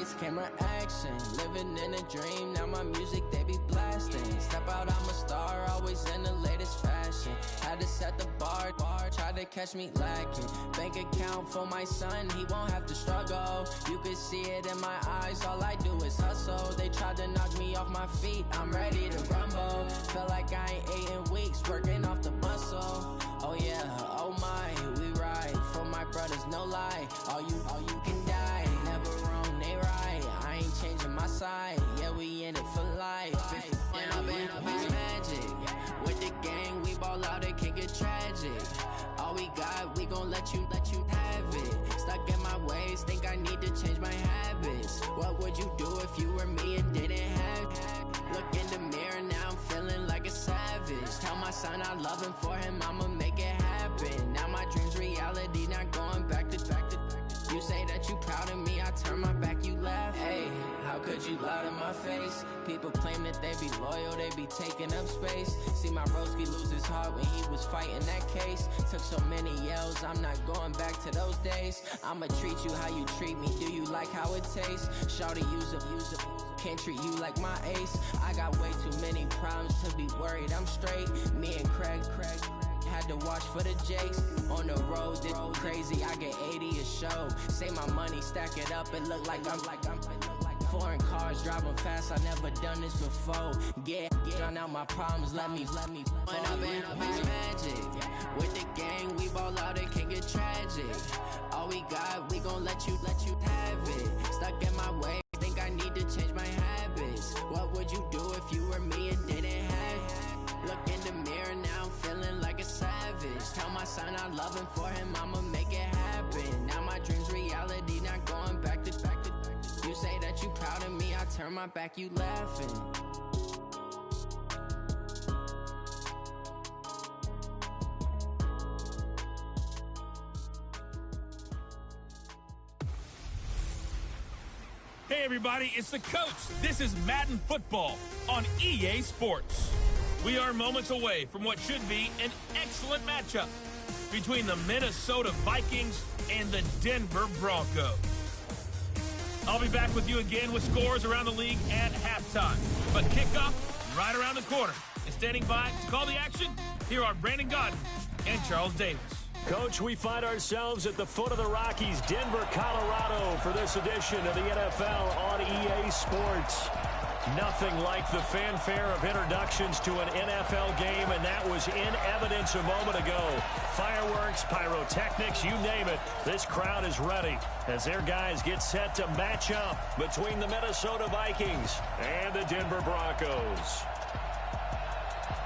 lights, camera, action. Living in a dream, now my music, they be blasting. Step out, I'm a star, always in the latest fashion. Had to set the bar, try to catch me lacking. Bank account for my son, he won't have to struggle. You can see it in my eyes, all I do is hustle. They tried to knock me off my feet, I'm ready to rumble. Feel like I ain't ate in weeks, working off the muscle. Oh yeah, oh my, we ride for my brothers, no lie. All you can die, never wrong, they right. I ain't changing my side, yeah, we in it for life. When I've been magic, with the gang, we ball out, it can get tragic. All we got, we gon' let you have it. Stuck in my ways, think I need to change my habits. What would you do if you were me and didn't have it? Look in the mirror, now I'm feeling like a savage. Tell my son I love him, for him I'ma make it happen. Now my dream's reality, not going back to. You say that you proud of me, I turn my back, you laugh. Hey, how could you lie to my face? People claim that they be loyal, they be taking up space. See my broski lose his heart when he was fighting that case. Took so many yells, I'm not going back to those days. I'ma treat you how you treat me, do you like how it tastes? Shawty, use up, can't treat you like my ace. I got way too many problems to be worried, I'm straight. Me and Craig had to watch for the Jakes. On the road, this crazy, I get 80 a show. Say my money, stack it up, it look like I'm foreign cars, driving fast, I never done this before. Get drown out my problems, let me When I've been magic, with the gang, we ball out, it can get tragic. All we got, we gon' let you have it. Stuck in my way, think I need to change my habits. What would you do if you were me and didn't have it? Look in the mirror, now I'm feeling like a savage. Tell my son I love him, for him I'ma make it happen. Now my dream's reality, not going back to. You say that you proud of me, I turn my back, you laughing. Hey everybody, it's the coach. This is Madden Football on EA Sports. We are moments away from what should be an excellent matchup between the Minnesota Vikings and the Denver Broncos. I'll be back with you again with scores around the league at halftime. But kickoff right around the corner. And standing by to call the action, here are Brandon Godden and Charles Davis. Coach, we find ourselves at the foot of the Rockies, Denver, Colorado, for this edition of the NFL on EA Sports. Nothing like the fanfare of introductions to an NFL game, and that was in evidence a moment ago. Fireworks, pyrotechnics, you name it. This crowd is ready as their guys get set to match up between the Minnesota Vikings and the Denver Broncos.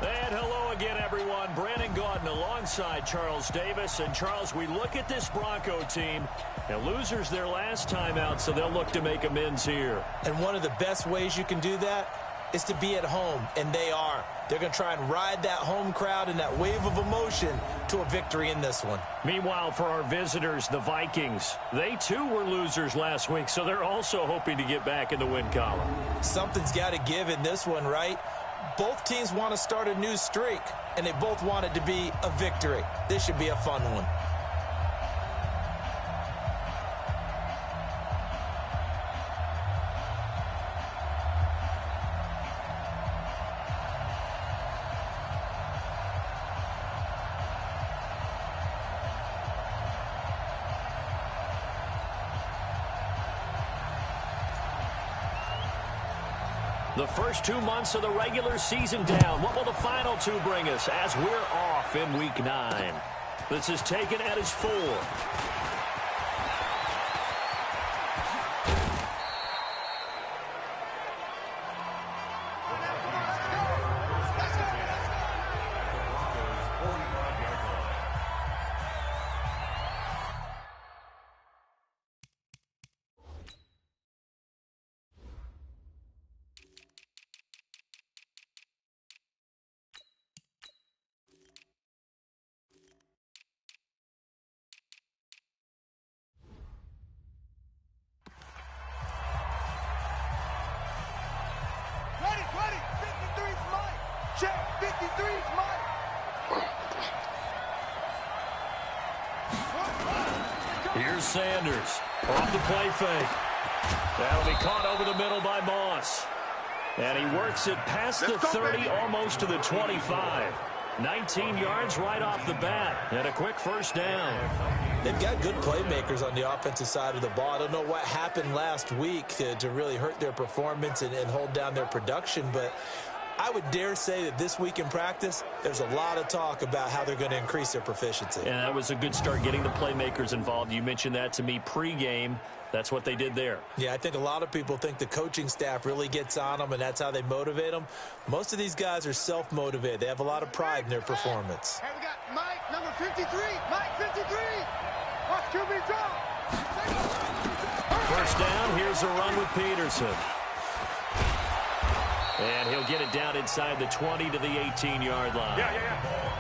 And hello again, everyone. Brandon Gaudin alongside Charles Davis. And, Charles, we look at this Bronco team. And losers their last time out, so they'll look to make amends here. And one of the best ways you can do that is to be at home, and they are. They're going to try and ride that home crowd and that wave of emotion to a victory in this one. Meanwhile, for our visitors, the Vikings, they too were losers last week, so they're also hoping to get back in the win column. Something's got to give in this one, right? Both teams want to start a new streak, and they both want it to be a victory. This should be a fun one. The first 2 months of the regular season down. What will the final two bring us as we're off in Week 9? This is taken at his 4. Here's Sanders off the play fake. That'll be caught over the middle by Moss. And he works it past the 30, almost to the 25. 19 yards right off the bat. And a quick first down. They've got good playmakers on the offensive side of the ball. I don't know what happened last week to really hurt their performance and hold down their production, but I would dare say that this week in practice, there's a lot of talk about how they're going to increase their proficiency. Yeah, that was a good start getting the playmakers involved. You mentioned that to me pregame. That's what they did there. Yeah, I think a lot of people think the coaching staff really gets on them, and that's how they motivate them. Most of these guys are self-motivated. They have a lot of pride in their performance. Hey, we got Mike, number 53. Mike, 53. Watch QB drop. First down, here's a run with Peterson. And he'll get it down inside the 20 to the 18-yard line.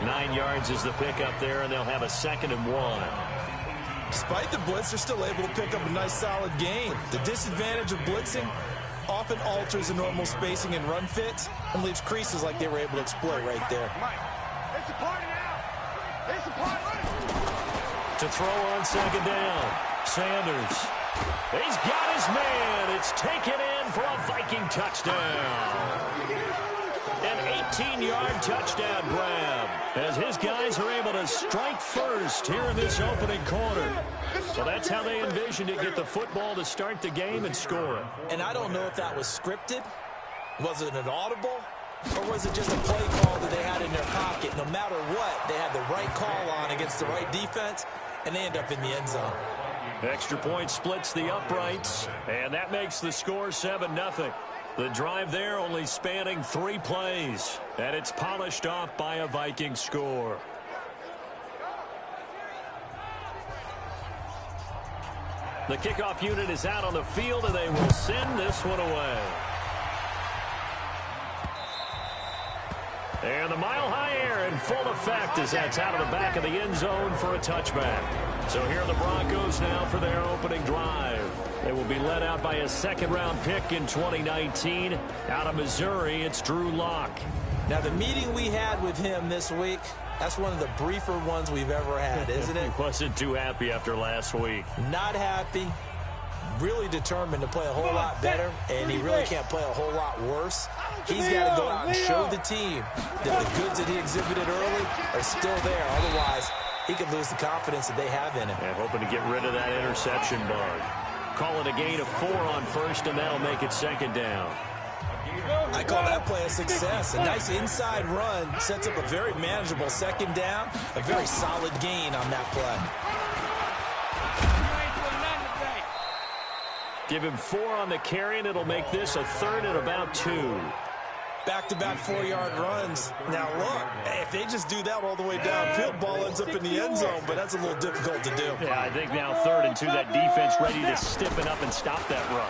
9 yards is the pickup there, and they'll have a 2nd and 1. Despite the blitz, they're still able to pick up a nice, solid gain. The disadvantage of blitzing often alters the normal spacing and run fits and leaves creases like they were able to exploit right there. It's a party now. It's a party. To throw on 2nd down, Sanders. He's got his man. It's taken in for a Viking touchdown. An 18-yard touchdown grab as his guys are able to strike first here in this opening quarter. So that's how they envisioned it, get the football to start the game and score it. And I don't know if that was scripted. Was it an audible? Or was it just a play call that they had in their pocket? No matter what, they had the right call on against the right defense, and they end up in the end zone. Extra point splits the uprights, and that makes the score 7-0. The drive there only spanning 3 plays, and it's polished off by a Viking score. The kickoff unit is out on the field, and they will send this one away. And the mile-high air in full effect as that's out of the back of the end zone for a touchback. So here are the Broncos now for their opening drive. They will be led out by a 2nd-round pick in 2019. Out of Missouri, it's Drew Lock. Now, the meeting we had with him this week, that's one of the briefer ones we've ever had, isn't it? He wasn't too happy after last week. Not happy. Really determined to play a whole lot better, and he really can't play a whole lot worse. He's got to go out and show the team that the goods that he exhibited early are still there. Otherwise, he could lose the confidence that they have in him. And hoping to get rid of that interception bug. Call it a gain of 4 on first, and that'll make it 2nd down. I call that play a success. A nice inside run sets up a very manageable 2nd down. A very solid gain on that play. Give him 4 on the carry, and it'll make this a 3rd and about 2. Back-to-back 4-yard runs. Now, look, if they just do that all the way downfield, ball ends up in the end zone, but that's a little difficult to do. Yeah, I think now 3rd and 2, that defense ready to stiffen up and stop that run.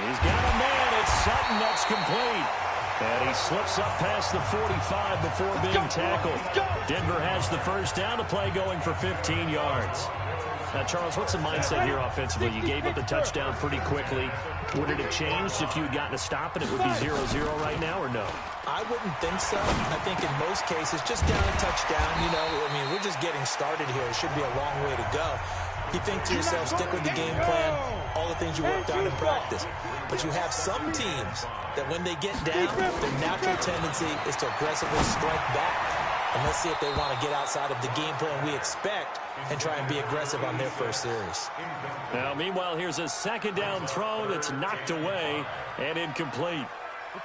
He's got a man. It's Sutton. That's complete. And he slips up past the 45 before being tackled. Denver has the first down. The play going for 15 yards. Now, Charles, what's the mindset here offensively? You gave up the touchdown pretty quickly. Would it have changed if you had gotten a stop and it would be 0-0 right now, or no? I wouldn't think so. I think in most cases, just down a touchdown, you know, I mean, we're just getting started here. It should be a long way to go. You think to yourself, stick with the game plan, all the things you worked on in practice. But you have some teams that when they get down, their natural tendency is to aggressively strike back. And let's see if they want to get outside of the game plan we expect and try and be aggressive on their first series. Now, meanwhile, here's a 2nd down throw that's knocked away and incomplete.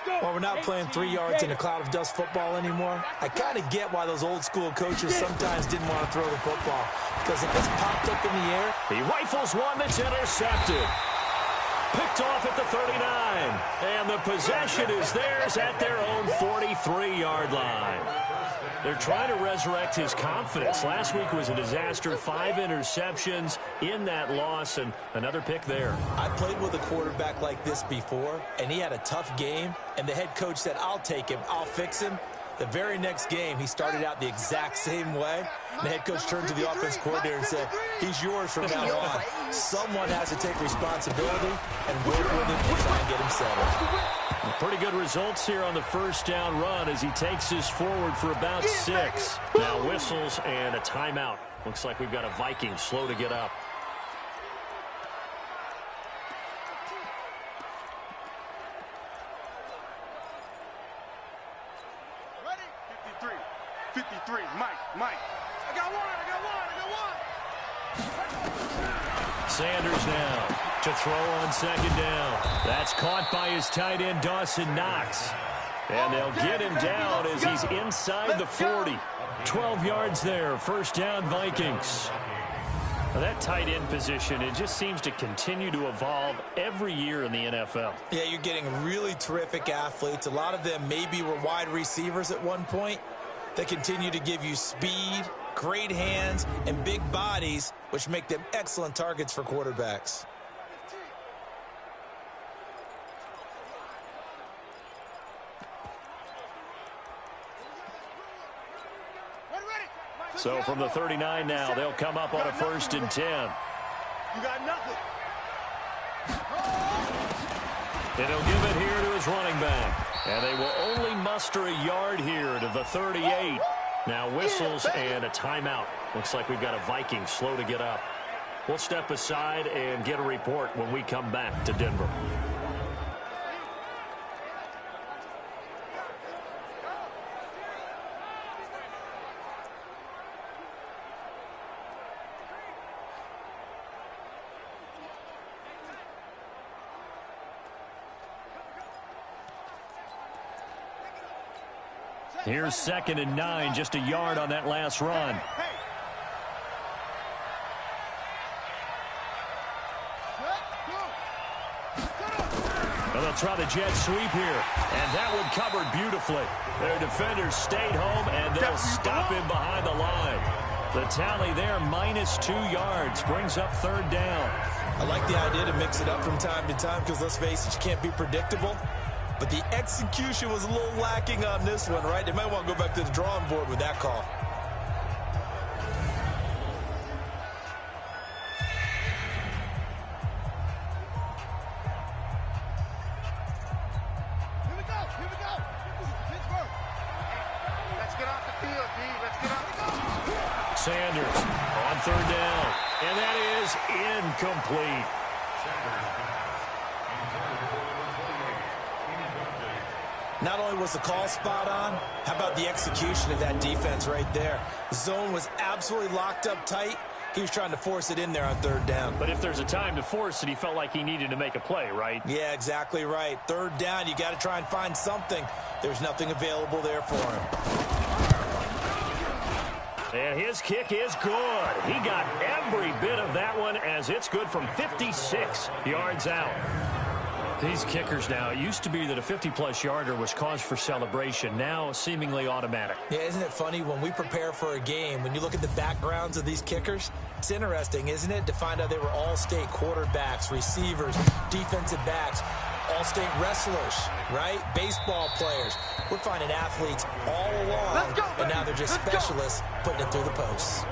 Well, we're not playing 3 yards in a cloud of dust football anymore. I kind of get why those old school coaches sometimes didn't want to throw the football. Because if it's popped up in the air, he rifles one that's intercepted. Picked off at the 39. And the possession is theirs at their own 43-yard line. They're trying to resurrect his confidence. Last week was a disaster. 5 interceptions in that loss, and another pick there. I played with a quarterback like this before, and he had a tough game, and the head coach said, I'll take him, I'll fix him. The very next game, he started out the exact same way. The head coach turned to the offense coordinator and said, he's yours from now on. Someone has to take responsibility and work with him and try and get him settled. Pretty good results here on the first down run as he takes this forward for about 6. Now whistles and a timeout. Looks like we've got a Viking slow to get up. 53, Mike. I got one. Sanders now to throw on second down. That's caught by his tight end, Dawson Knox. And they'll get him down as he's inside the 40. 12 yards there, first down Vikings. Well, that tight end position, it just seems to continue to evolve every year in the NFL. Yeah, you're getting really terrific athletes. A lot of them maybe were wide receivers at one point. They continue to give you speed, great hands, and big bodies, which make them excellent targets for quarterbacks. So from the 39 now, they'll come up on a 1st and 10. You got nothing. And he'll give it here to his running back. And they will only muster a yard here to the 38. Now whistles and a timeout. Looks like we've got a Viking slow to get up. We'll step aside and get a report when we come back to Denver. Here's 2nd and 9, just a yard on that last run. And they'll try the jet sweep here. And that one covered beautifully. Their defenders stayed home, and they'll stop him behind the line. The tally there, -2 yards, brings up 3rd down. I like the idea to mix it up from time to time because, let's face it, you can't be predictable. But the execution was a little lacking on this one, right? They might want to go back to the drawing board with that call. Here we go. This is Pittsburgh. Let's get off the field, D. Let's get off the field. Sanders on 3rd down. And that is incomplete. Not only was the call spot on, how about the execution of that defense right there? The zone was absolutely locked up tight. He was trying to force it in there on 3rd down. But if there's a time to force it, he felt like he needed to make a play, right? Yeah, exactly right. 3rd down, you got to try and find something. There's nothing available there for him. And his kick is good. He got every bit of that one as it's good from 56 yards out. These kickers now, it used to be that a 50-plus yarder was cause for celebration. Now, seemingly automatic. Yeah, isn't it funny when we prepare for a game, when you look at the backgrounds of these kickers, it's interesting, isn't it, to find out they were all-state quarterbacks, receivers, defensive backs, all-state wrestlers, right? Baseball players. We're finding athletes all along, and now they're just specialists putting it through the posts.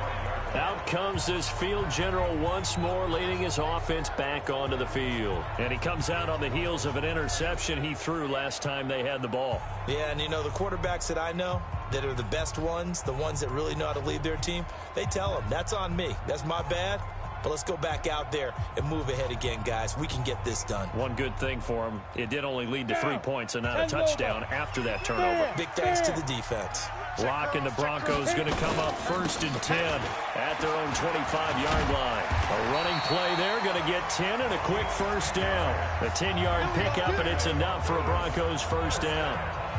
Out comes this field general once more, leading his offense back onto the field. And he comes out on the heels of an interception he threw last time they had the ball. Yeah, and you know, the quarterbacks that I know that are the best ones, the ones that really know how to lead their team, they tell them, that's on me. That's my bad. But let's go back out there and move ahead again, guys. We can get this done. One good thing for him, it did only lead to 3 points and not a touchdown after that turnover. Big thanks to the defense. Lock and the Broncos going to come up 1st and 10 at their own 25-yard line. A running play there, going to get 10 and a quick first down. A 10-yard pickup, and it's enough for a Broncos first down.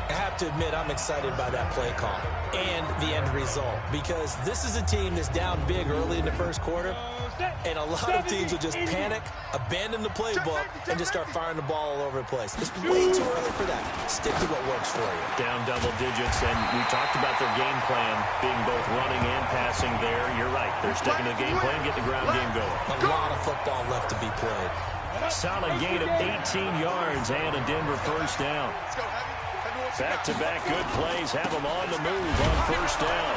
I have to admit, I'm excited by that play call and the end result because this is a team that's down big early in the first quarter, and a lot of teams will just panic, abandon the playbook, and just start firing the ball all over the place. It's way too early for that. Stick to what works for you. Down double digits, and we talked about their game plan being both running and passing there. You're right. They're sticking to the game plan, get the ground game going. A lot of football left to be played. Solid gain of 18 yards and a Denver first down. Back-to-back good plays have him on the move on first down.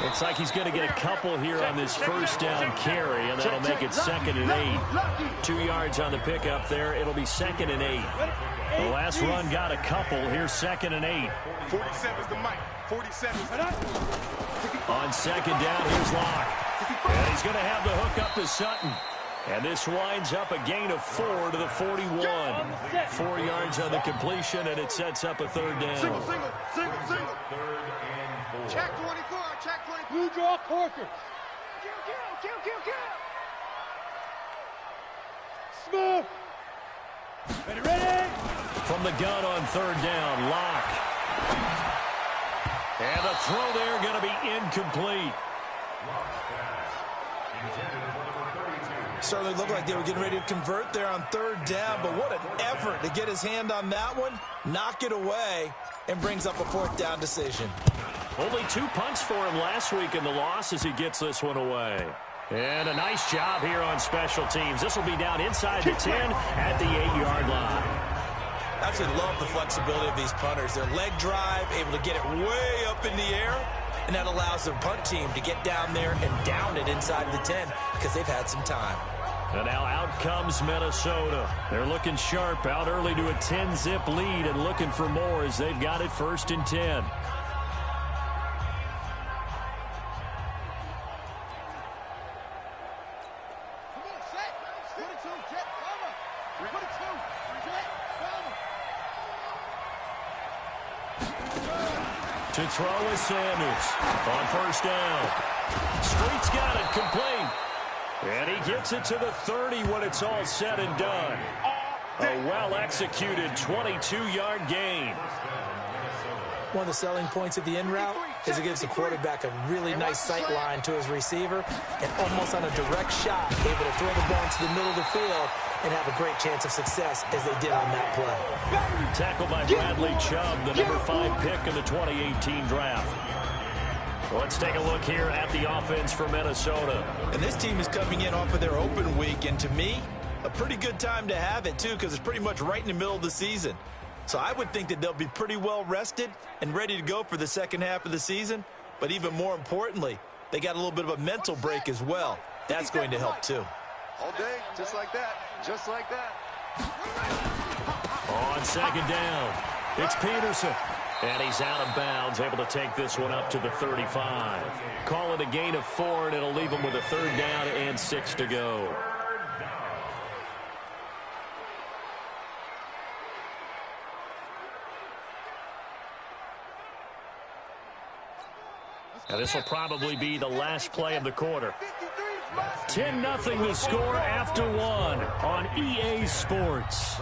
Looks like he's going to get a couple here on this first down carry, and that'll make it 2nd and 8. 2 yards on the pickup there. It'll be 2nd and 8. The last run got a couple. Here's 2nd and 8. 47's the mic. 47. On 2nd down, here's Locke. And he's going to have the hook up to Sutton. And this winds up a gain of 4 to the 41. 4 yards on the completion, and it sets up a 3rd down. Single. Check 20. Blue draw Corker. Kill. Smooth. Ready. From the gun on third down, Locke. And the throw there going to be incomplete. Certainly looked like they were getting ready to convert there on third down, but what an effort to get his hand on that one, knock it away, and brings up a fourth down decision. Only 2 punts for him last week in the loss as he gets this one away. And a nice job here on special teams. This will be down inside the 10 at the 8-yard line. I absolutely love the flexibility of these punters. Their leg drive, able to get it way up in the air, and that allows the punt team to get down there and down it inside the 10 because they've had some time. And now out comes Minnesota. They're looking sharp, out early to a 10-zip lead and looking for more as they've got it 1st and 10. To throw is Sanders on 1st down. Street's got it complete. And he gets it to the 30 when it's all said and done. A well-executed 22-yard gain. One of the selling points of the in route is it gives the quarterback a really nice sight line to his receiver and almost on a direct shot able to throw the ball into the middle of the field and have a great chance of success as they did on that play. Tackled by Bradley Chubb, the number 5 pick in the 2018 draft. Let's take a look here at the offense for Minnesota. And this team is coming in off of their open week, and to me, a pretty good time to have it, too, because it's pretty much right in the middle of the season. So I would think that they'll be pretty well rested and ready to go for the second half of the season. But even more importantly, they got a little bit of a mental break as well. That's going to help, too. All day, just like that. Just like that. On 2nd down, it's Peterson. And he's out of bounds, able to take this one up to the 35. Call it a gain of 4, and it'll leave him with a 3rd down and 6 to go. Now this will probably be the last play of the quarter. 10-0 the score after 1 on EA Sports.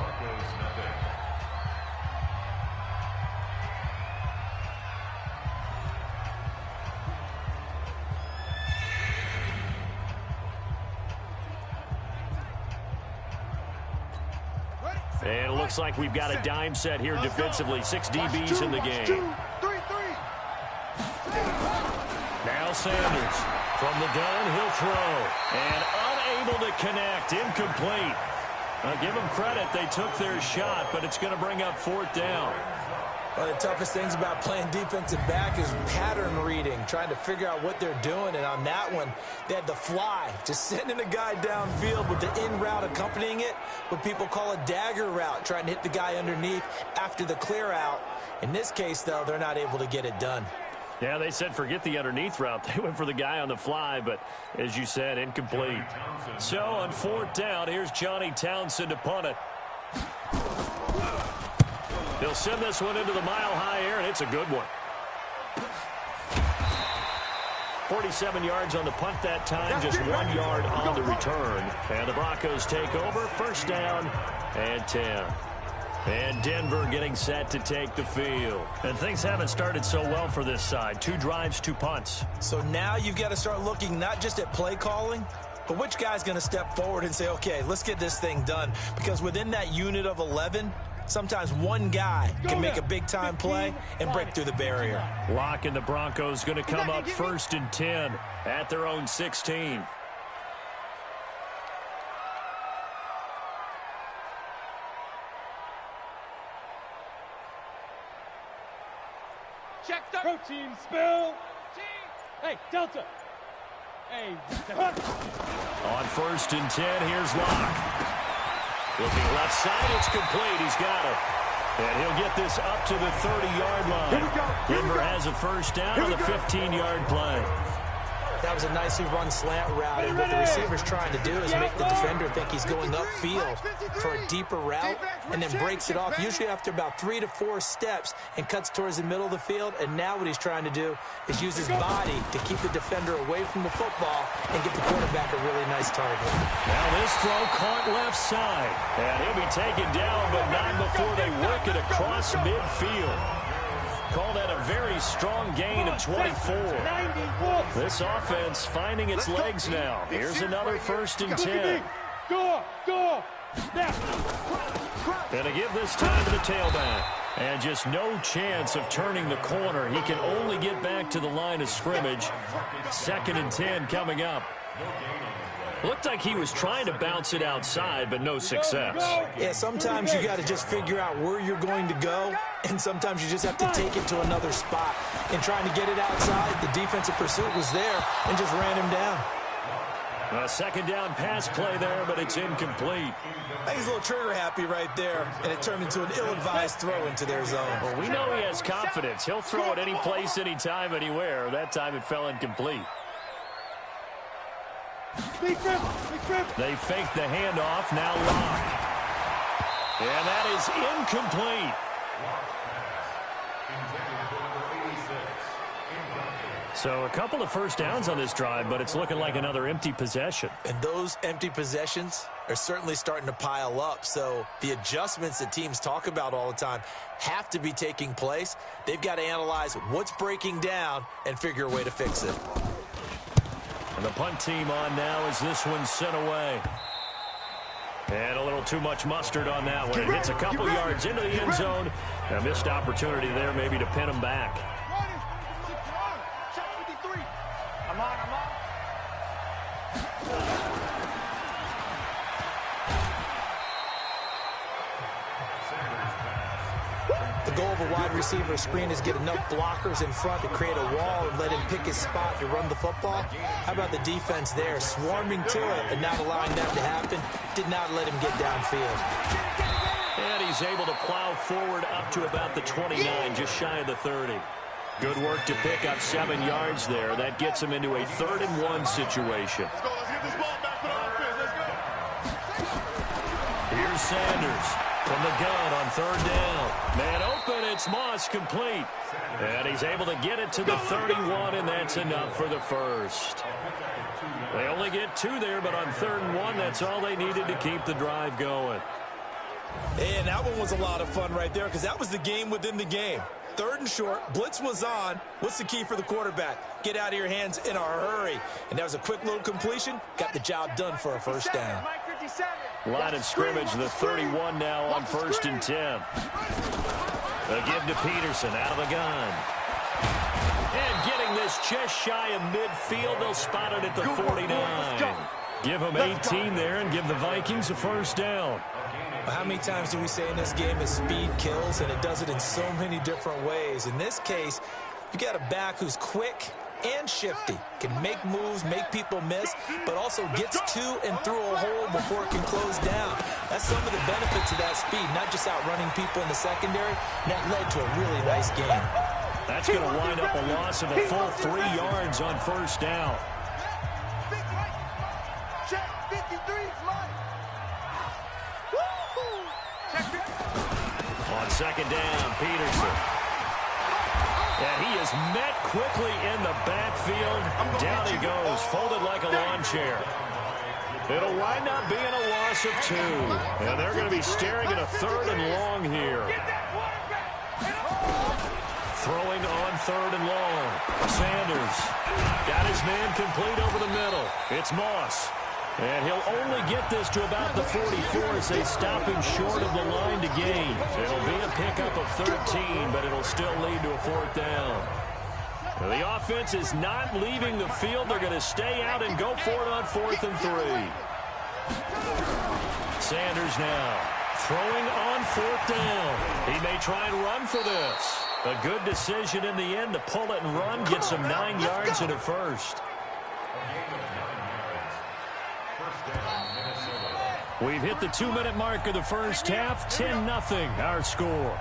And it looks like we've got a dime set here defensively. 6 DBs in the game. Now Sanders from the gun, he'll throw. And unable to connect, incomplete. I'll give them credit, they took their shot, but it's going to bring up 4th down. One of the toughest things about playing defensive back is pattern reading, trying to figure out what they're doing. And on that one, they had the fly, just sending a guy downfield with the in route accompanying it, what people call a dagger route, trying to hit the guy underneath after the clear out. In this case, though, they're not able to get it done. Yeah, they said forget the underneath route. They went for the guy on the fly, but as you said, incomplete. So on 4th down, here's Johnny Townsend to punt it. He'll send this one into the mile-high air, and it's a good one. 47 yards on the punt that time, just 1 yard on the return. And the Broncos take over, 1st down and 10. And Denver getting set to take the field. And things haven't started so well for this side. 2 drives, 2 punts. So now you've got to start looking not just at play calling, but which guy's going to step forward and say, okay, let's get this thing done. Because within that unit of 11, sometimes one guy can make a big-time play and break through the barrier. Locke and the Broncos going to come up 1st and 10 at their own 16. Check the protein spill. Hey, Delta. Hey. On 1st and 10, here's Locke. Looking left side, it's complete. He's got it. And he'll get this up to the 30-yard line. Denver has a 1st down on the 15-yard play. That was a nicely run slant route, and what the receiver's trying to do is make the defender think he's going upfield for a deeper route, and then breaks it off, usually after about 3 to 4 steps, and cuts towards the middle of the field. And now what he's trying to do is use his body to keep the defender away from the football and get the quarterback a really nice target. Now this throw caught left side, and he'll be taken down, but not before they work it across midfield. Call that a very strong gain of 24. This offense finding its legs now. Here's another 1st and 10. And to give this time to the tailback. And just no chance of turning the corner. He can only get back to the line of scrimmage. 2nd and 10 coming up. Looked like he was trying to bounce it outside, but no success. Yeah, sometimes you got to just figure out where you're going to go, and sometimes you just have to take it to another spot. And trying to get it outside, the defensive pursuit was there and just ran him down. A 2nd down pass play there, but it's incomplete. I think he's a little trigger happy right there, and it turned into an ill-advised throw into their zone. Well, we know he has confidence. He'll throw it any place, anytime, anywhere. That time it fell incomplete. They fake the handoff, now lock. And that is incomplete. So a couple of 1st downs on this drive, but it's looking like another empty possession. And those empty possessions are certainly starting to pile up. So the adjustments that teams talk about all the time have to be taking place. They've got to analyze what's breaking down and figure a way to fix it. And the punt team on now as this one's sent away. And a little too much mustard on that one. It hits a couple yards into the end zone. A missed opportunity there maybe to pin him back. I'm on. The goal of a wide receiver screen is get enough blockers in front to create a wall and let him pick his spot to run the football. How about the defense there, swarming to it and not allowing that to happen? Did not let him get downfield. And he's able to plow forward up to about the 29, just shy of the 30. Good work to pick up 7 yards there. That gets him into a 3rd and 1 situation. Let's go. Let's get this ball back for the offense. Let's go. Here's Sanders from the gun on 3rd down. Man open, it's Moss complete. And he's able to get it to the 31, and that's enough for the 1st. They only get 2 there, but on 3rd and 1, that's all they needed to keep the drive going. And that one was a lot of fun right there because that was the game within the game. 3rd and short, blitz was on. What's the key for the quarterback? Get out of your hands in a hurry. And that was a quick little completion. Got the job done for a 1st down. Line of scrimmage, the 31 now on 1st and 10. A give to Peterson out of the gun. And getting this just shy of midfield, they'll spot it at the 49. Give them 18 there and give the Vikings a 1st down. How many times do we say in this game is speed kills, and it does it in so many different ways. In this case, you got a back who's quick and shifty, can make moves, make people miss, but also gets to and through a hole before it can close down. That's some of the benefits of that speed, not just outrunning people in the secondary. And that led to a really nice game. That's going to wind up a loss of a full 3 yards on 1st down. Check 53 is mine. On 2nd down, Peterson. And he is met quickly in the backfield. Down he goes, folded like a lawn chair. It'll wind up being a loss of 2. And they're going to be staring at a 3rd and long here. Throwing on 3rd and long. Sanders got his man complete over the middle. It's Moss. And he'll only get this to about the 44 as they stop him short of the line to gain. It'll be a pickup of 13, but it'll still lead to a 4th down. Well, the offense is not leaving the field. They're going to stay out and go for it on 4th and 3. Sanders now throwing on 4th down. He may try and run for this. A good decision in the end to pull it and run, get some 9 yards and a 1st. We've hit the 2-minute mark of the 1st half. 10-0 our score.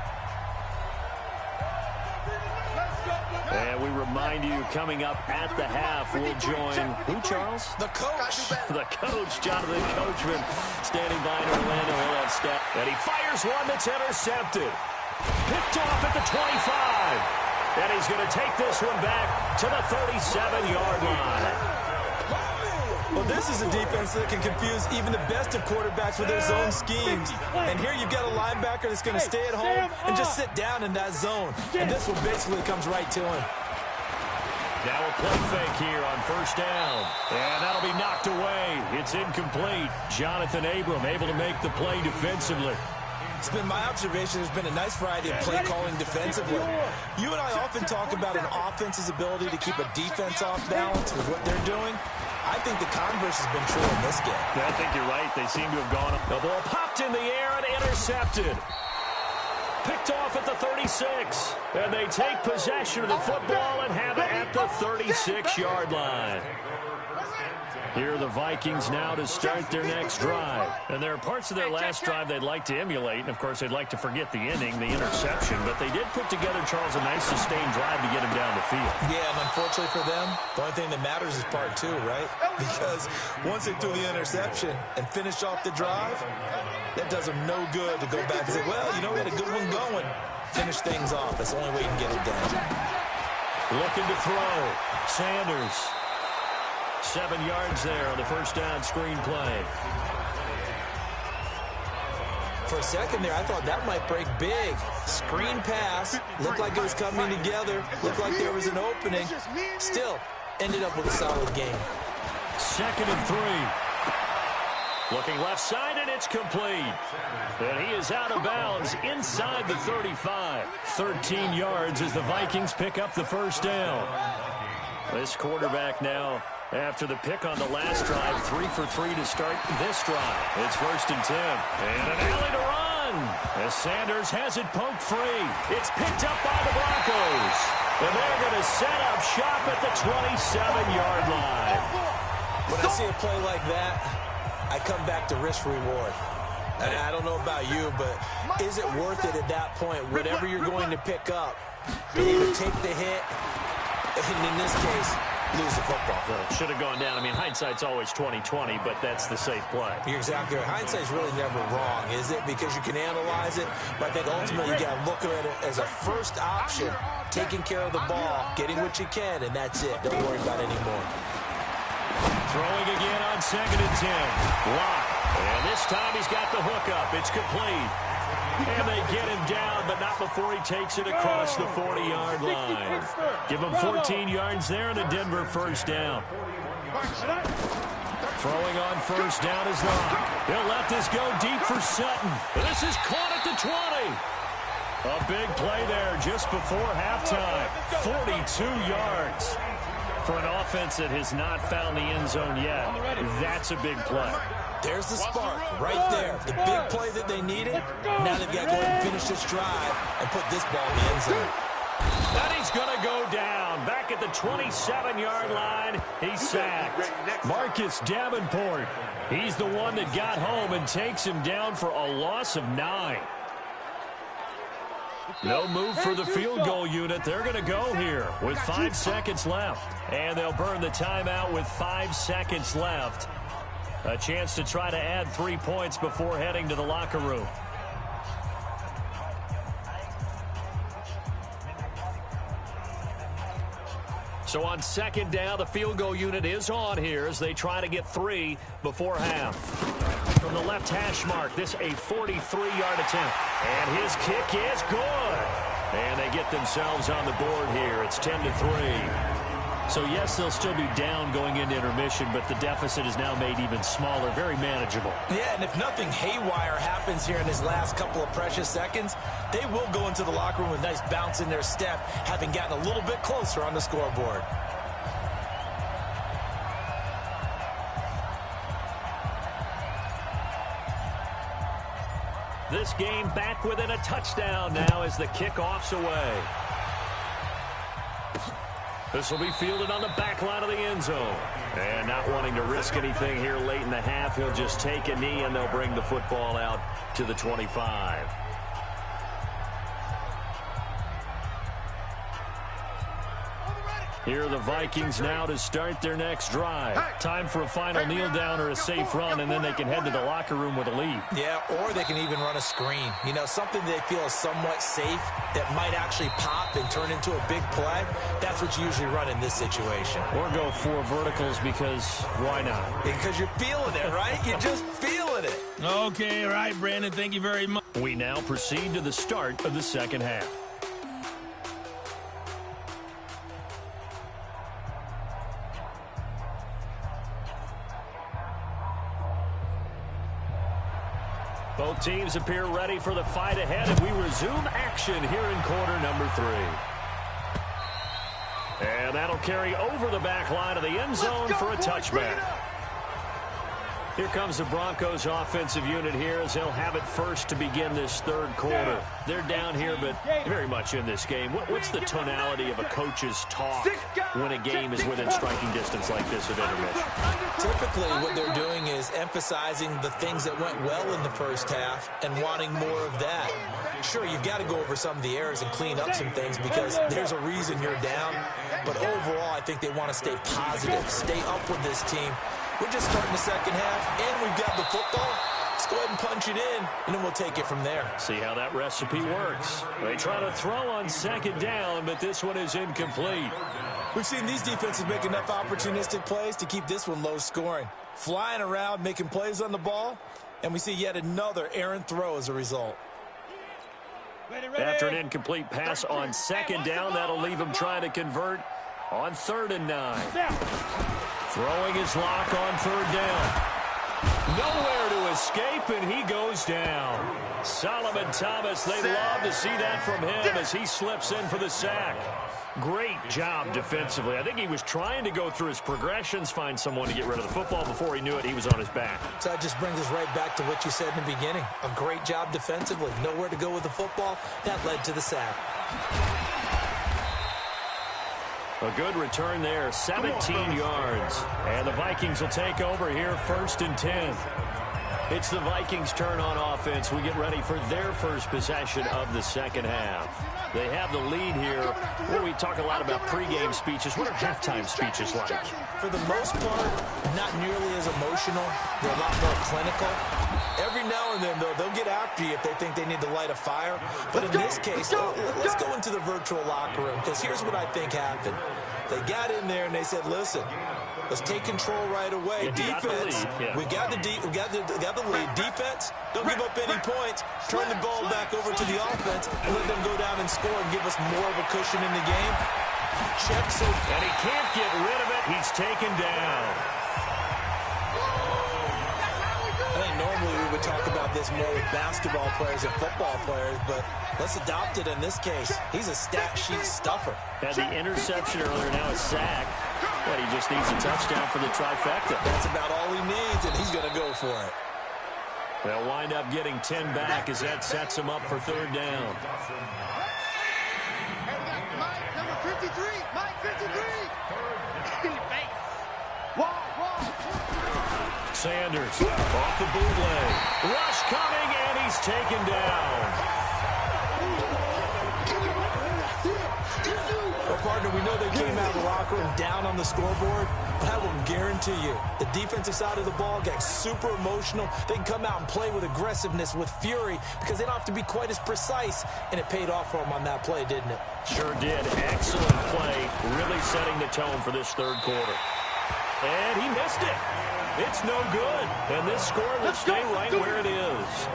And we remind you, coming up at the half, we'll join who, Charles? The coach. The coach, Jonathan Coachman, standing by in Orlando. He'll have step. And he fires one that's intercepted. Picked off at the 25. And he's going to take this one back to the 37-yard line. Well, this is a defense that can confuse even the best of quarterbacks with their zone schemes. And here you've got a linebacker that's going to stay at home and just sit down in that zone. And this one basically comes right to him. Now a play fake here on first down. And that'll be knocked away. It's incomplete. Jonathan Abram able to make the play defensively. It's been my observation there's been a nice variety of play calling defensively. You and I often talk about an offense's ability to keep a defense off balance with what they're doing. I think the converse has been true in this game. I think you're right. They seem to have gone up. The ball popped in the air and intercepted. Picked off at the 36. And they take possession of the football and have it at the 36-yard line. Here are the Vikings now to start their next drive. And there are parts of their last drive they'd like to emulate. And, of course, they'd like to forget the inning, the interception. But they did put together, Charles, a nice sustained drive to get him down the field. Yeah, and unfortunately for them, the only thing that matters is part two, right? Because once they threw the interception and finished off the drive, that does them no good to go back and say, well, you know, we had a good one going. Finish things off. That's the only way you can get it done. Looking to throw. Sanders. 7 yards there on the first down screen play. For a second there, I thought that might break big. Screen pass. Looked like it was coming together. Looked like there was an opening. Still, ended up with a solid game. 2nd and 3. Looking left side, and it's complete. And he is out of bounds inside the 35. 13 yards as the Vikings pick up the first down. This quarterback now, after the pick on the last drive, 3 for 3 to start this drive. It's 1st and 10. And an alley to run as Sanders has it poked free. It's picked up by the Broncos. And they're going to set up shop at the 27-yard line. When I see a play like that, I come back to risk-reward. I don't know about you, but is it worth it at that point, whatever you're going to pick up, to either take the hit, and in this case, lose the football? Should have gone down. I mean, hindsight's always 20/20, but that's the safe play. You're exactly right. Hindsight's really never wrong, is it? Because you can analyze it, but I think ultimately you got to look at it as a first option, taking care of the ball, getting what you can, and that's it. Don't worry about it anymore. Throwing again on 2nd and 10. Lock. And this time he's got the hook up. It's complete. And they get him down, but not before he takes it across the 40-yard line. Give him 14 yards there and a Denver first down. Throwing on first down is Lock. He'll let this go deep for Sutton. This is caught at the 20. A big play there just before halftime. 42 yards. For an offense that has not found the end zone yet, that's a big play. There's the spark right there. The big play that they needed. Now they've got to go ahead and finish this drive and put this ball in the end zone. And he's going to go down. Back at the 27-yard line, he's sacked. Marcus Davenport, he's the one that got home and takes him down for a loss of 9. No move for the field goal unit. They're going to go here with 5 seconds left. And they'll burn the timeout with 5 seconds left. A chance to try to add 3 points before heading to the locker room. So on 2nd down, the field goal unit is on here as they try to get 3 before half. From the left hash mark, this a 43-yard attempt. And his kick is good. And they get themselves on the board here. It's 10-3. So, yes, they'll still be down going into intermission, but the deficit is now made even smaller, very manageable. Yeah, and if nothing haywire happens here in his last couple of precious seconds, they will go into the locker room with a nice bounce in their step, having gotten a little bit closer on the scoreboard. This game back within a touchdown now as the kickoff's away. This will be fielded on the back line of the end zone. And not wanting to risk anything here late in the half, he'll just take a knee and they'll bring the football out to the 25. Here are the Vikings now to start their next drive. Time for a final kneel down or a safe run, and then they can head to the locker room with a lead. Yeah, or they can even run a screen. You know, something they feel is somewhat safe that might actually pop and turn into a big play. That's what you usually run in this situation. Or go 4 verticals because why not? Because you're feeling it, right? You're just feeling it. Okay, all right, Brandon, thank you very much. We now proceed to the start of the second half. Both teams appear ready for the fight ahead, and we resume action here in quarter number 3. And that'll carry over the back line of the end zone for a touchback. Here comes the Broncos offensive unit here as they'll have it first to begin this third quarter. They're down here, but very much in this game. What's the tonality of a coach's talk when a game is within striking distance like this at intermission? Typically, what they're doing is emphasizing the things that went well in the first half and wanting more of that. Sure, you've got to go over some of the errors and clean up some things because there's a reason you're down. But overall, I think they want to stay positive, stay up with this team. We're just starting the second half, and we've got the football. Let's go ahead and punch it in, and then we'll take it from there. See how that recipe works. They try to throw on second down, but this one is incomplete. We've seen these defenses make enough opportunistic plays to keep this one low scoring. Flying around, making plays on the ball, and we see yet another errant throw as a result. After an incomplete pass on second down, that'll leave him trying to convert on 3rd and 9. Throwing his lock on 3rd down. Nowhere to escape, and he goes down. Solomon Thomas, they love to see that from him as he slips in for the sack. Great job defensively. I think he was trying to go through his progressions, find someone to get rid of the football. Before he knew it, he was on his back. So that just brings us right back to what you said in the beginning. A great job defensively. Nowhere to go with the football. That led to the sack. A good return there, 17 yards. And the Vikings will take over here 1st and 10. It's the Vikings' turn on offense. We get ready for their first possession of the second half. They have the lead here. Well, we talk a lot about pregame speeches. What are halftime speeches like? For the most part, not nearly as emotional. They're a lot more clinical. Every now and then, though, they'll get after you if they think they need to light a fire. But in this case, let's go into the virtual locker room, because here's what I think happened. They got in there and they said, listen, let's take control right away. Defense, we got the lead. Defense, don't give up any points. Turn the ball back over to the offense and let them go down and score and give us more of a cushion in the game. Checks it. And he can't get rid of it. He's taken down. I think normally we would talk about this more with basketball players and football players, but let's adopt it in this case. He's a stat sheet stuffer. Had the interception earlier, now a sack. But he just needs a touchdown for the trifecta. That's about all he needs, and he's going to go for it. They'll wind up getting 10 back as that sets him up for 3rd down. Hey, we got Mike, number 53. Mike, 53. In the face. Wall. Sanders off the bootleg. Rush coming, and he's taken down. Well, partner, we know they came out of the locker room down on the scoreboard, but I will guarantee you the defensive side of the ball got super emotional. They can come out and play with aggressiveness, with fury, because they don't have to be quite as precise, and it paid off for them on that play, didn't it? Sure did. Excellent play, really setting the tone for this third quarter. And he missed it. It's no good. And this score will stay right where it is.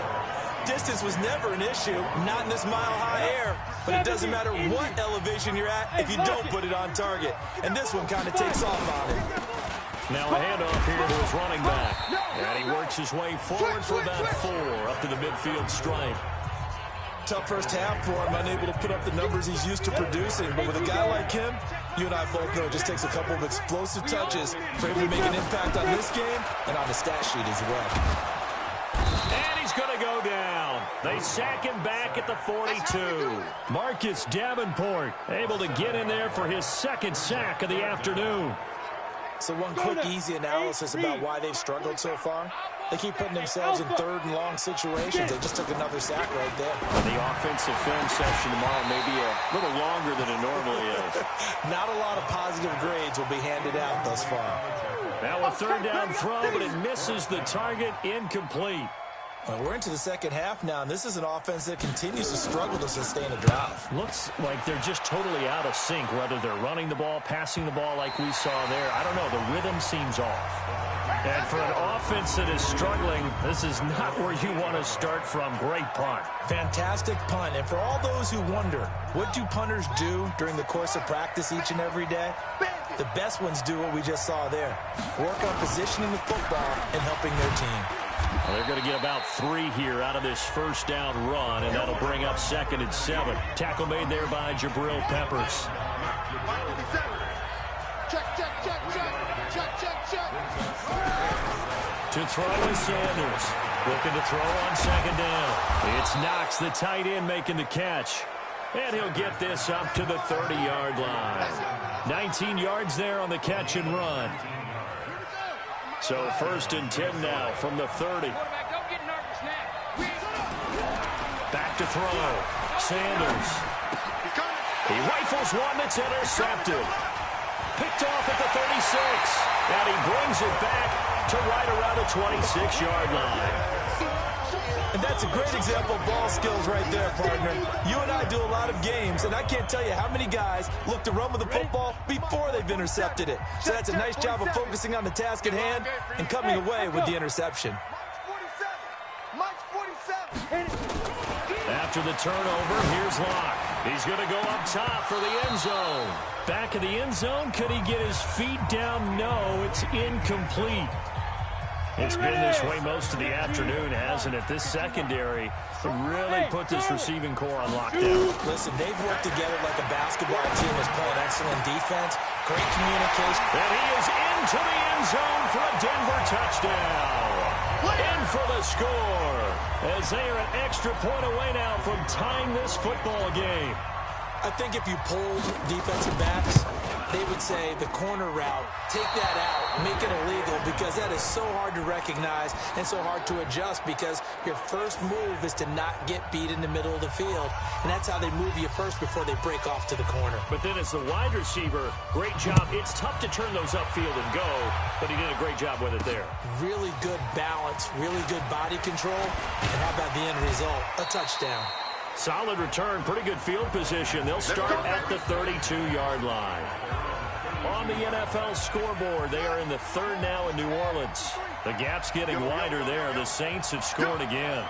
Distance was never an issue, not in this mile-high air. But it doesn't matter what elevation you're at if you don't put it on target. And this one kind of takes off on it. Now a handoff here to his running back. And he works his way forward for about 4 up to the midfield stripe. Tough first half for him, unable to put up the numbers he's used to producing. But with a guy like him, you and I both know it just takes a couple of explosive touches for him to make an impact on this game and on the stat sheet as well. And he's going to go down. They sack him back at the 42. Marcus Davenport able to get in there for his 2nd sack of the afternoon. So one quick, easy analysis about why they've struggled so far. They keep putting themselves in third and long situations. They just took another sack right there. The offensive film session tomorrow may be a little longer than it normally is. Not a lot of positive grades will be handed out thus far. Now a third down throw, but it misses the target, incomplete. Well, we're into the second half now, and this is an offense that continues to struggle to sustain a drive. Looks like they're just totally out of sync, whether they're running the ball, passing the ball like we saw there. I don't know. The rhythm seems off. And for an offense that is struggling, this is not where you want to start from. Great punt. Fantastic punt. And for all those who wonder, what do punters do during the course of practice each and every day? The best ones do what we just saw there. Work on positioning the football and helping their team. Well, they're going to get about 3 here out of this first down run, and that'll bring up 2nd and 7. Tackle made there by Jabril Peppers. To throw is Sanders. Looking to throw on 2nd down. It's Knox, the tight end, making the catch. And he'll get this up to the 30-yard line. 19 yards there on the catch and run. So 1st and 10 now from the 30. Back to throw. Sanders. He rifles one that's intercepted. Picked off at the 36. And he brings it back to right around the 26-yard line. And that's a great example of ball skills right there, partner. You and I do a lot of games, and I can't tell you how many guys look to run with the football before they've intercepted it. So that's a nice job of focusing on the task at hand and coming away with the interception. After the turnover, here's Locke. He's going to go up top for the end zone. Back of the end zone, could he get his feet down? No, it's incomplete. It's been this way most of the afternoon, hasn't it? This secondary really put this receiving core on lockdown. Listen, they've worked together like a basketball team that's playing excellent defense, great communication. And he is into the end zone for a Denver touchdown. In for the score, as they are an extra point away now from tying this football game. I think if you polled defensive backs, they would say the corner route, take that out, make it illegal, because that is so hard to recognize and so hard to adjust, because your first move is to not get beat in the middle of the field, and that's how they move you first before they break off to the corner. But then as the wide receiver, great job. It's tough to turn those upfield and go, but he did a great job with it there. Really good balance, really good body control, and how about the end result? A touchdown. Solid return, pretty good field position. They'll start at the 32-yard line. On the NFL scoreboard, they are in the 3rd now in New Orleans. The gap's getting wider there. The Saints have scored again.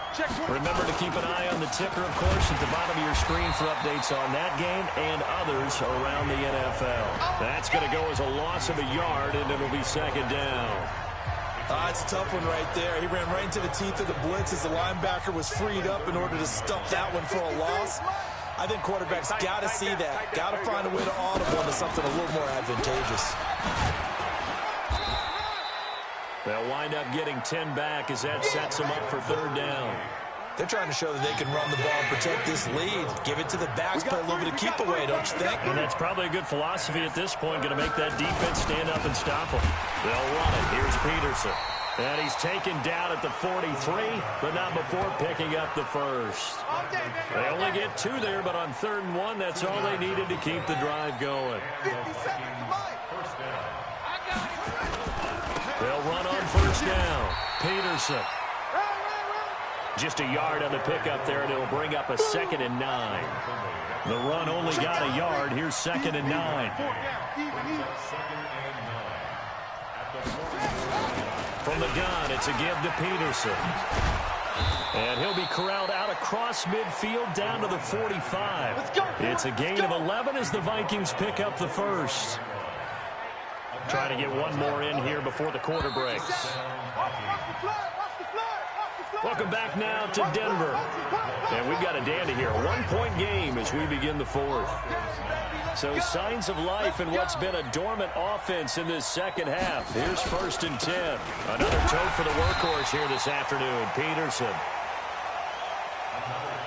Remember to keep an eye on the ticker, of course, at the bottom of your screen for updates on that game and others around the NFL. That's going to go as a loss of a yard, and it'll be 2nd down. It's a tough one right there. He ran right into the teeth of the blitz as the linebacker was freed up in order to stuff that one for a loss. I think quarterbacks got to see that. Got to find a way to audible into something a little more advantageous. They'll wind up getting 10 back as that sets them up for 3rd down. They're trying to show that they can run the ball and protect this lead. Give it to the backs, play a little bit of keep away, don't you think? And that's probably a good philosophy at this point, going to make that defense stand up and stop them. They'll run it. Here's Peterson. And he's taken down at the 43, but not before picking up the first. They only get 2 there, but on 3rd and 1, that's all they needed to keep the drive going. They'll run on 1st down. Peterson. Just a yard on the pickup there, and it'll bring up a 2nd and 9. The run only got a yard. Here's 2nd and 9. From the gun, it's a give to Peterson. And he'll be corralled out across midfield down to the 45. It's a gain of 11 as the Vikings pick up the first. Trying to get one more in here before the quarter breaks. Welcome back now to Denver. And we've got a dandy here. A 1-point game as we begin the 4th. So signs of life in what's been a dormant offense in this second half. Here's 1st and 10. Another tote for the workhorse here this afternoon, Peterson.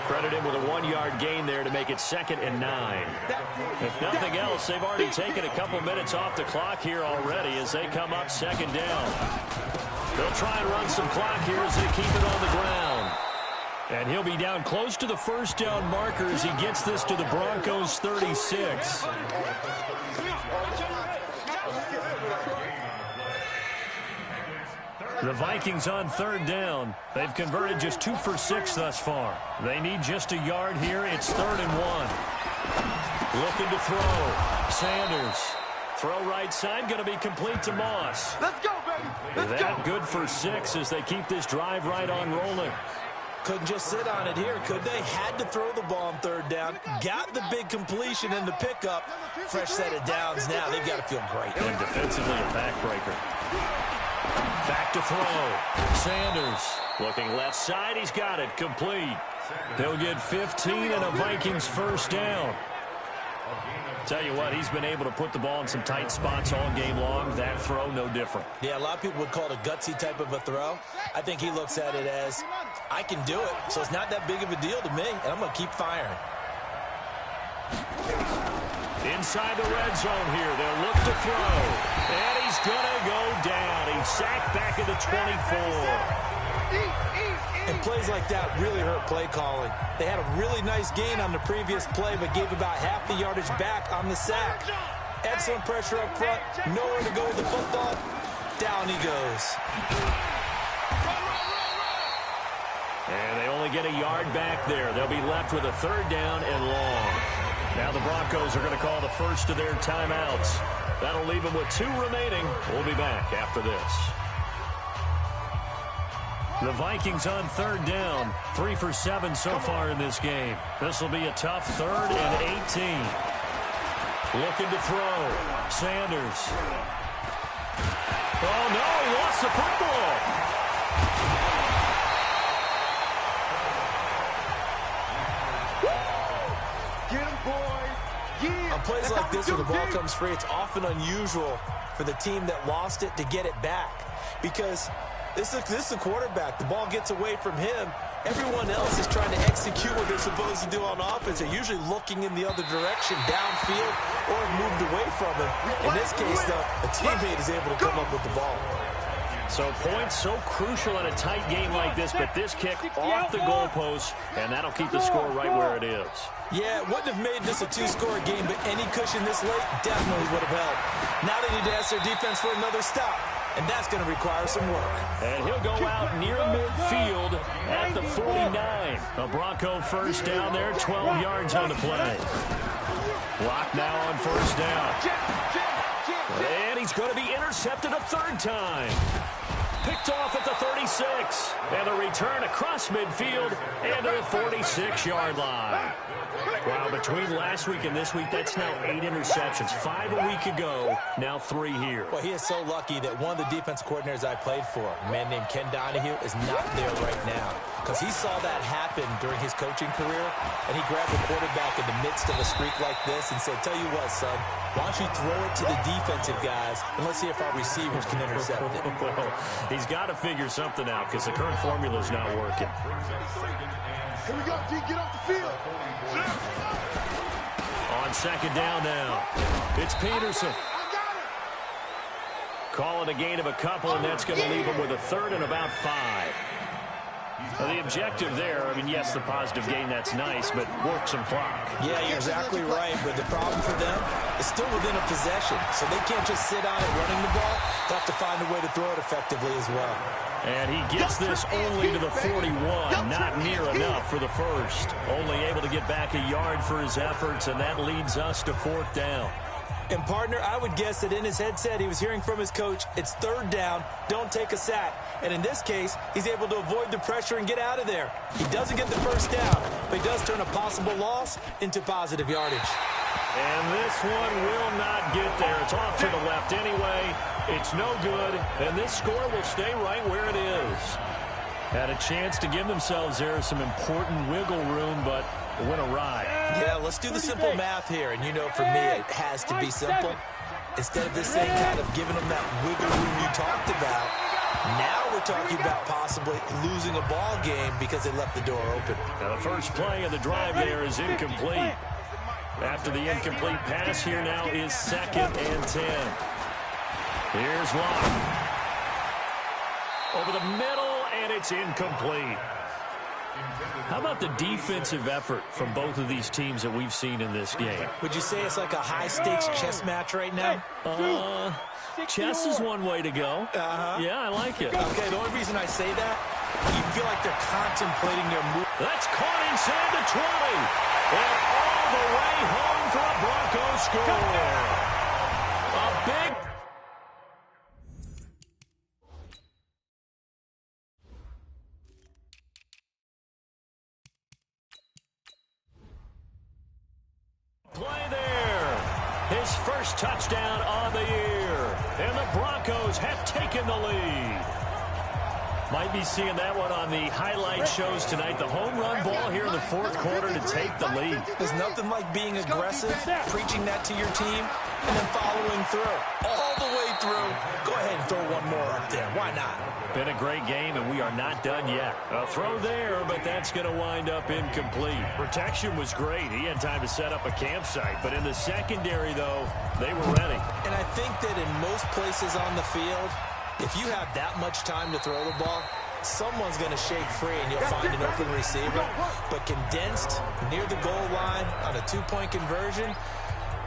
Credit him with a 1-yard gain there to make it 2nd and 9. If nothing else, they've already taken a couple minutes off the clock here already as they come up 2nd down. They'll try and run some clock here as they keep it on the ground. And he'll be down close to the first down marker as he gets this to the Broncos' 36. The Vikings on third down. They've converted just 2 for 6 thus far. They need just a yard here. It's 3rd and 1. Looking to throw. Sanders. Throw right side, going to be complete to Moss. Let's go, baby. Let's go. Good for 6 as they keep this drive right on rolling. Couldn't just sit on it here, could they? Had to throw the ball on third down. Got the big completion in the pickup. Fresh set of downs now. They've got to feel great. And defensively a backbreaker. Back to throw. Sanders looking left side. He's got it. Complete. They'll get 15 and a Vikings first down. Tell you what, he's been able to put the ball in some tight spots all game long. That throw, no different. Yeah, a lot of people would call it a gutsy type of a throw. I think he looks at it as, I can do it, so it's not that big of a deal to me, and I'm going to keep firing. Inside the red zone here, they'll look to throw. And he's going to go down. He's sacked back at the 24. And plays like that really hurt play calling. They had a really nice gain on the previous play, but gave about half the yardage back on the sack. Excellent pressure up front. Nowhere to go with the football. Down he goes. And they only get a yard back there. They'll be left with a 3rd down and long. Now the Broncos are going to call the first of their timeouts. That'll leave them with 2 remaining. We'll be back after this. The Vikings on 3rd down. 3 for 7 so far in this game. This will be a tough 3rd and 18. Looking to throw. Sanders. Oh, no, he lost the football. Get him, boys. Yeah. On plays like this where the ball comes free, it's often unusual for the team that lost it to get it back. Because this is the quarterback. The ball gets away from him. Everyone else is trying to execute what they're supposed to do on offense. They're usually looking in the other direction, downfield, or moved away from him. In this case, though, a teammate is able to come up with the ball. So points so crucial in a tight game like this, but this kick off the goalpost, and that'll keep the score right where it is. Yeah, it wouldn't have made this a 2-score game, but any cushion this late definitely would have helped. Now they need to ask their defense for another stop, and that's going to require some work. And he'll go out near midfield at the 49. A Bronco first down there, 12 yards on the play. Lock now on first down. And he's going to be intercepted a 3rd time. Picked off at the 36. And a return across midfield and to the 46-yard line. Wow, between last week and this week, that's now 8 interceptions. 5 a week ago, now 3 here. Well, he is so lucky that one of the defense coordinators I played for, a man named Ken Donahue, is not there right now. Because he saw that happen during his coaching career, and he grabbed the quarterback in the midst of a streak like this and said, tell you what, son, why don't you throw it to the defensive guys, and let's see if our receivers can intercept it. Well, he's got to figure something out because the current formula is not working. Here we go, D. Get off the field. On 2nd down now, it's Peterson. Calling a gain of a couple, and that's going to leave him with a 3rd and about 5. Now, the objective there, I mean, yes, the positive gain, that's nice, but work some clock. Yeah, you're exactly right, but the problem for them is still within a possession, so they can't just sit on it running the ball. They have to find a way to throw it effectively as well. And he gets this only to the 41, not near enough for the first. Only able to get back a yard for his efforts, and that leads us to 4th down. And, partner, I would guess that in his headset he was hearing from his coach, it's 3rd down, don't take a sack. And in this case, he's able to avoid the pressure and get out of there. He doesn't get the first down, but he does turn a possible loss into positive yardage. And this one will not get there. It's off to the left anyway. It's no good, and this score will stay right where it is. Had a chance to give themselves there some important wiggle room, but it went awry. Yeah, let's do the simple math here. And you know, for me, it has to be simple. Instead of this thing kind of giving them that wiggle room you talked about, now we're talking about possibly losing a ball game because they left the door open. Now, the first play of the drive there is incomplete. After the incomplete pass, here now is 2nd and 10. Here's Locke. over the middle, and it's incomplete. How about the defensive effort from both of these teams that we've seen in this game? Would you say it's like a high-stakes chess match right now? Chess is one way to go. Yeah, I like it. Okay, the only reason I say that, you feel like they're contemplating their move. That's caught inside the 20. And all the way home for a Broncos score. A big... play there. His first touchdown of the year. And the Broncos have taken the lead. Might be seeing that one on the highlight shows tonight. The home run ball here in the fourth quarter to take the lead. There's nothing like being aggressive, preaching that to your team, and then following through. All the way through. Go ahead and throw one more up there. Why not? Been a great game, and we are not done yet. A throw there, but that's going to wind up incomplete. Protection was great. He had time to set up a campsite. But in the secondary, though, they were ready. And I think that in most places on the field, if you have that much time to throw the ball, someone's going to shake free and you'll find an open receiver. But condensed near the goal line on a two-point conversion,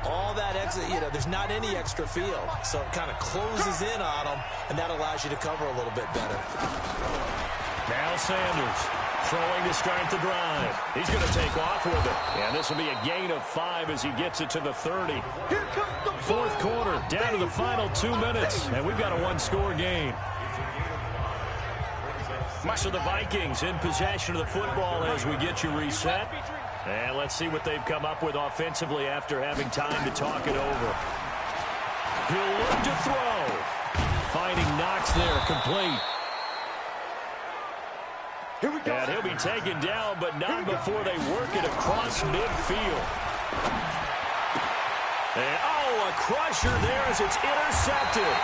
all that exit, there's not any extra field. So it kind of closes in on them, and that allows you to cover a little bit better. Now Sanders throwing to start the drive. He's going to take off with it. And this will be a gain of 5 as he gets it to the 30. Fourth quarter, down to the final 2 minutes. And we've got a one-score game. So the Vikings in possession of the football as we get you reset. And let's see what they've come up with offensively after having time to talk it over. He'll look to throw. Finding Knox there, complete. And he'll be taken down, but not before they work it across midfield. And, a crusher there as it's intercepted.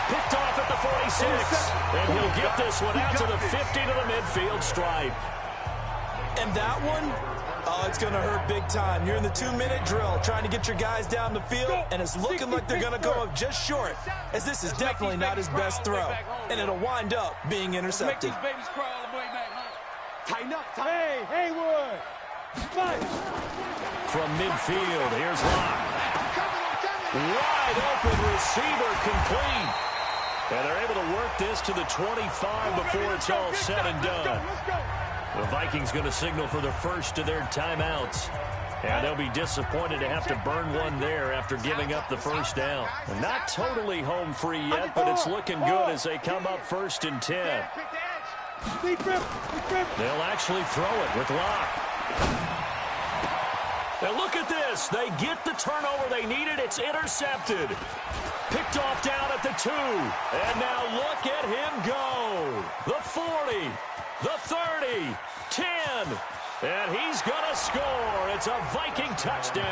Picked off at the 46. And he'll get this one out to the 50 to the midfield stripe. And that one, it's going to hurt big time. You're in the 2-minute drill trying to get your guys down the field, and it's looking like they're going to go up just short, as this is definitely not his best throw. And it'll wind up being intercepted. Hey, Haywood! From midfield, here's Locke. Wide open receiver, complete. And they're able to work this to the 25 before it's all said and done. The Vikings going to signal for the first of their timeouts. And they'll be disappointed to have to burn one there after giving up the first down. Not totally home free yet, but it's looking good as they come up 1st and 10. They'll actually throw it with Locke. Now look at this. They get the turnover they needed. It's intercepted. Picked off down at the 2. And now look at him go. The 40. The 30, 10, and he's going to score. It's a Viking touchdown.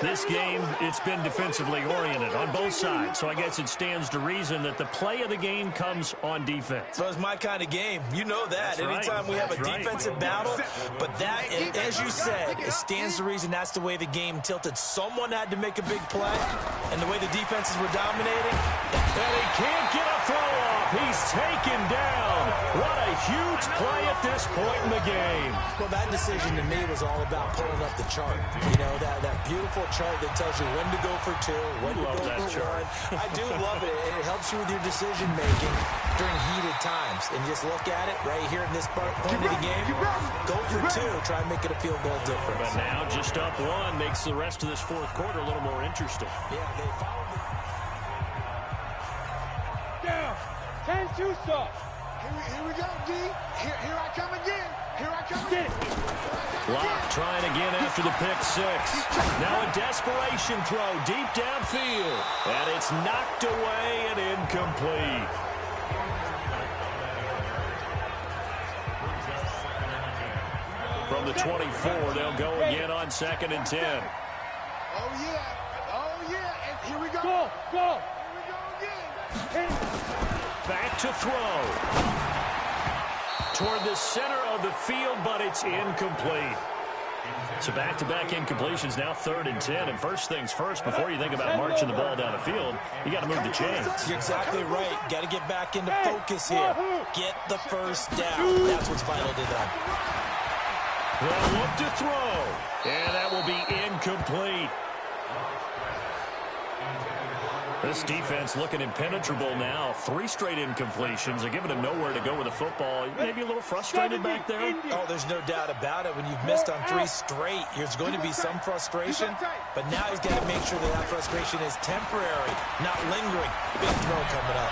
This game, it's been defensively oriented on both sides, so I guess it stands to reason that the play of the game comes on defense. So it's my kind of game. You know that. Anytime we have a defensive battle, but that, as you said, it stands to reason that's the way the game tilted. Someone had to make a big play, and the way the defenses were dominating. And he can't get a throw off. He's taken down. What a huge play at this point in the game. Well, that decision to me was all about pulling up the chart. You know, that beautiful chart that tells you when to go for 2, when to go for 1. I do love it. It helps you with your decision-making during heated times. And just look at it right here in this point of the game. Go for 2. Try and make it a field goal difference. But now just up 1 makes the rest of this fourth quarter a little more interesting. Yeah, they followed it. Down. 10-2 stop. Here we go, D. Here I come again. Here I come again. Locke trying again after the pick 6. Now a desperation throw deep downfield. And it's knocked away and incomplete. From the 24, they'll go again on 2nd and 10. Oh, yeah. And here we go. Go. Here we go again. Back to throw. Toward the center of the field, but it's incomplete. So back-to-back incompletions, now 3rd and 10. And first things first, before you think about marching the ball down the field, you got to move the chains. You're exactly right. Got to get back into focus here. Get the first down. That's what's vital to them. They'll look to throw. And that will be incomplete. This defense looking impenetrable now. 3 straight incompletions. They're giving him nowhere to go with the football. Maybe a little frustrated back there. Oh, there's no doubt about it. When you've missed on 3 straight, there's going to be some frustration. But now he's got to make sure that frustration is temporary, not lingering. Big throw coming up.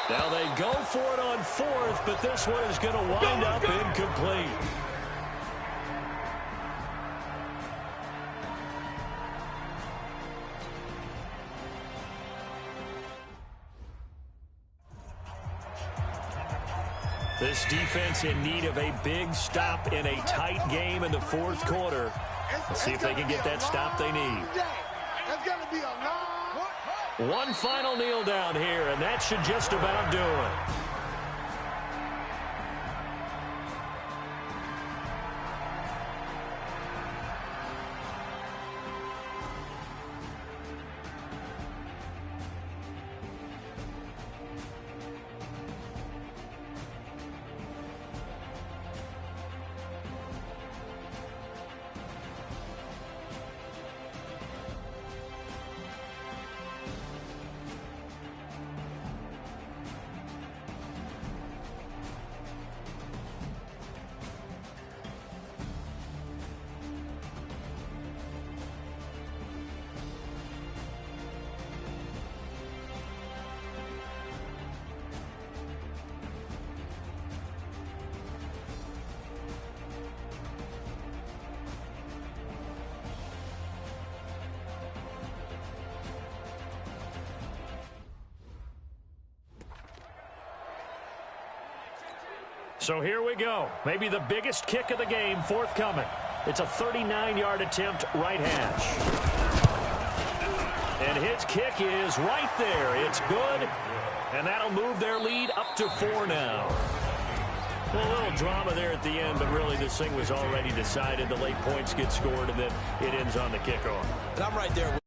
Now they go for it on 4th, but this one is going to wind up incomplete. This defense in need of a big stop in a tight game in the 4th quarter. Let's see if they can get that stop they need. One final kneel down here, and that should just about do it. So here we go. Maybe the biggest kick of the game forthcoming. It's a 39-yard attempt right hash. And his kick is right there. It's good. And that'll move their lead up to 4 now. Well, a little drama there at the end, but really this thing was already decided. The late points get scored, and then it ends on the kickoff. And I'm right there